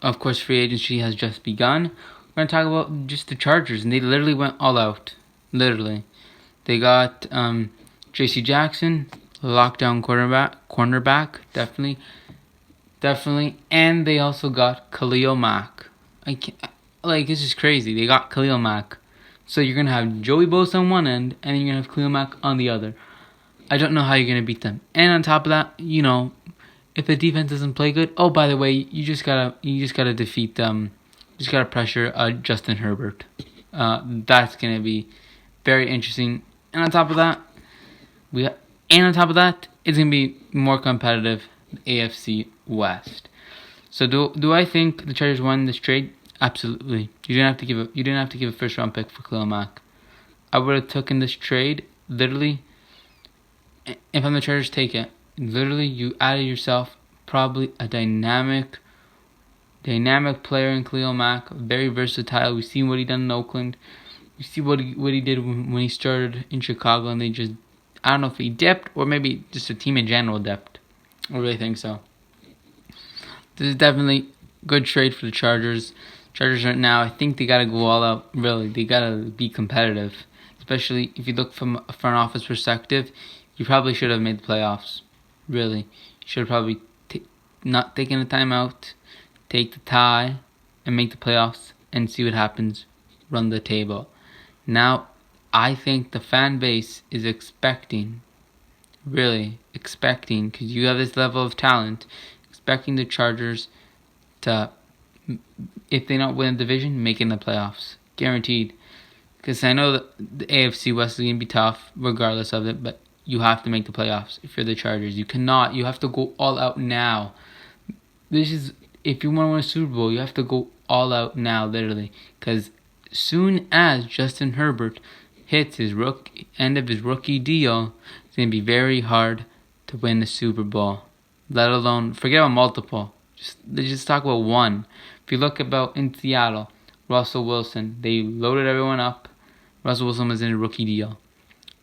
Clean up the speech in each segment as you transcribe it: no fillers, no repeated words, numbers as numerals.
Of course, free agency has just begun. We're going to talk about just the Chargers, and they literally went all out. Literally. They got J.C. Jackson, lockdown cornerback, definitely. And they also got Khalil Mack. This is crazy. They got Khalil Mack. So you're going to have Joey Bosa on one end, and you're going to have Khalil Mack on the other. I don't know how you're going to beat them. And on top of that, if the defense doesn't play good, oh, by the way, you just gotta defeat them. Just gotta pressure Justin Herbert. That's gonna be very interesting. And on top of that, it's gonna be more competitive. The AFC West. So do I think the Chargers won this trade? Absolutely. You didn't have to give a first round pick for Khalil Mack. I would have taken this trade literally. If I'm the Chargers, take it. Literally, you added yourself probably a dynamic player in Khalil Mack, very versatile. We've seen what he done in Oakland. We see what he did when he started in Chicago, and I don't know if he dipped or maybe just the team in general dipped. I really think so. This is definitely a good trade for the Chargers. Chargers right now, I think they gotta go all out. Really, they gotta be competitive, especially if you look from a front office perspective. You probably should have made the playoffs. Really, you should have probably not taken a timeout, take the tie, and make the playoffs and see what happens. Run the table. Now, I think the fan base is expecting, because you have this level of talent, expecting the Chargers to, if they not win the division, make it in the playoffs. Guaranteed. Because I know that the AFC West is going to be tough, regardless of it, but you have to make the playoffs if you're the Chargers. You have to go all out now. If you want to win a Super Bowl, you have to go all out now, literally. Because soon as Justin Herbert hits his end of his rookie deal, it's going to be very hard to win the Super Bowl. Let alone, forget about multiple. Just talk about one. If you look about in Seattle, Russell Wilson, they loaded everyone up. Russell Wilson was in a rookie deal.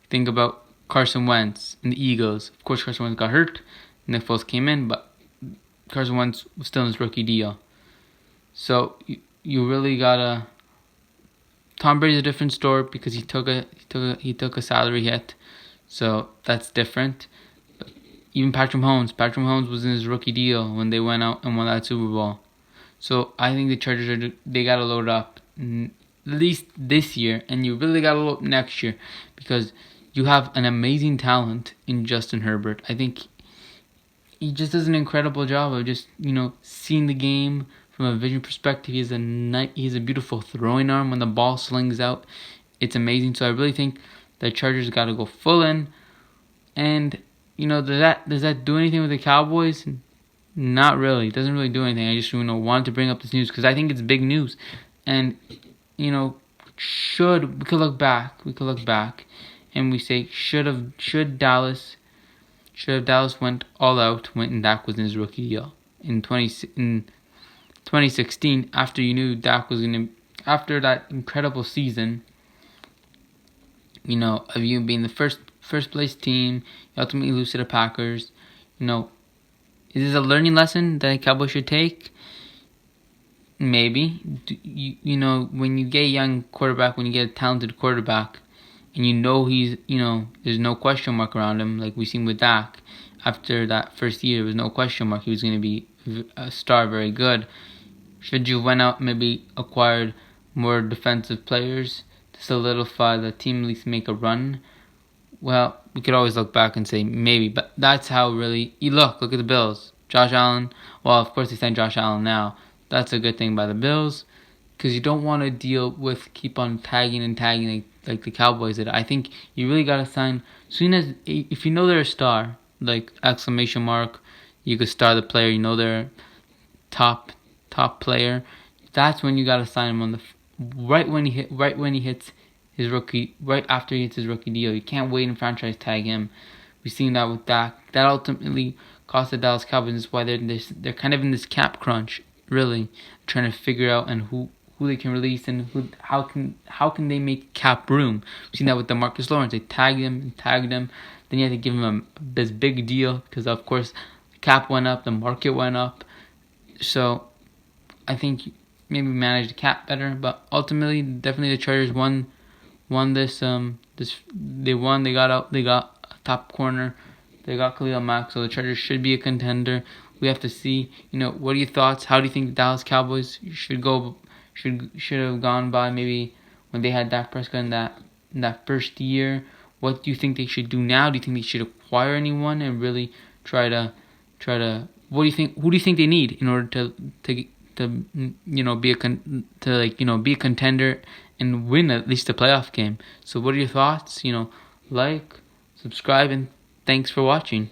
Think about Carson Wentz and the Eagles. Of course, Carson Wentz got hurt. Nick Foles came in, but Carson Wentz was still in his rookie deal. So you really gotta. Tom Brady's a different story because he took a salary hit, so that's different. But even Patrick Mahomes was in his rookie deal when they went out and won that Super Bowl. So I think the Chargers they gotta load up at least this year, and you really gotta load up next year because you have an amazing talent in Justin Herbert. I think he just does an incredible job of just, seeing the game from a vision perspective. He has a beautiful throwing arm when the ball slings out. It's amazing. So I really think the Chargers got to go full in. And, does that do anything with the Cowboys? Not really. It doesn't really do anything. I just, wanted to bring up this news because I think it's big news. And, we could look back and we say, should Dallas went all out when Dak was in his rookie deal in 2016, after you knew Dak was after that incredible season, of you being the first place team, you ultimately lose to the Packers. Is this a learning lesson that Cowboys should take? Maybe. When you get a young quarterback, when you get a talented quarterback, and he's, there's no question mark around him, like we've seen with Dak. After that first year, there was no question mark. He was going to be a star, very good. Should you went out and maybe acquired more defensive players to solidify the team, at least make a run? Well, we could always look back and say maybe, but that's how really you look. Look at the Bills. Josh Allen, well, of course they signed Josh Allen now. That's a good thing by the Bills because you don't want to deal with keep on tagging like the Cowboys did. I think you really got to sign if you know they're a star, like exclamation mark, you could star the player, they're top player. That's when you got to sign him on right when he hits his rookie, right after he hits his rookie deal. You can't wait and franchise tag him. We've seen that with Dak. That ultimately cost the Dallas Cowboys. That's why they're kind of in this cap crunch, really trying to figure out and who they can release and how can they make cap room. We've seen that with DeMarcus Lawrence. They tagged him. Then you have to give him this big deal because of course the cap went up, the market went up. So I think maybe managed the cap better, but ultimately, definitely the Chargers won this. They won. They got out. They got a top corner. They got Khalil Mack, so the Chargers should be a contender. We have to see. What are your thoughts? How do you think the Dallas Cowboys should have gone by maybe when they had Dak Prescott in that first year? What do you think they should do now? Do you think they should acquire anyone and really try to what do you think? Who do you think they need in order to be a contender and win at least a playoff game? So what are your thoughts? Like, subscribe, and thanks for watching.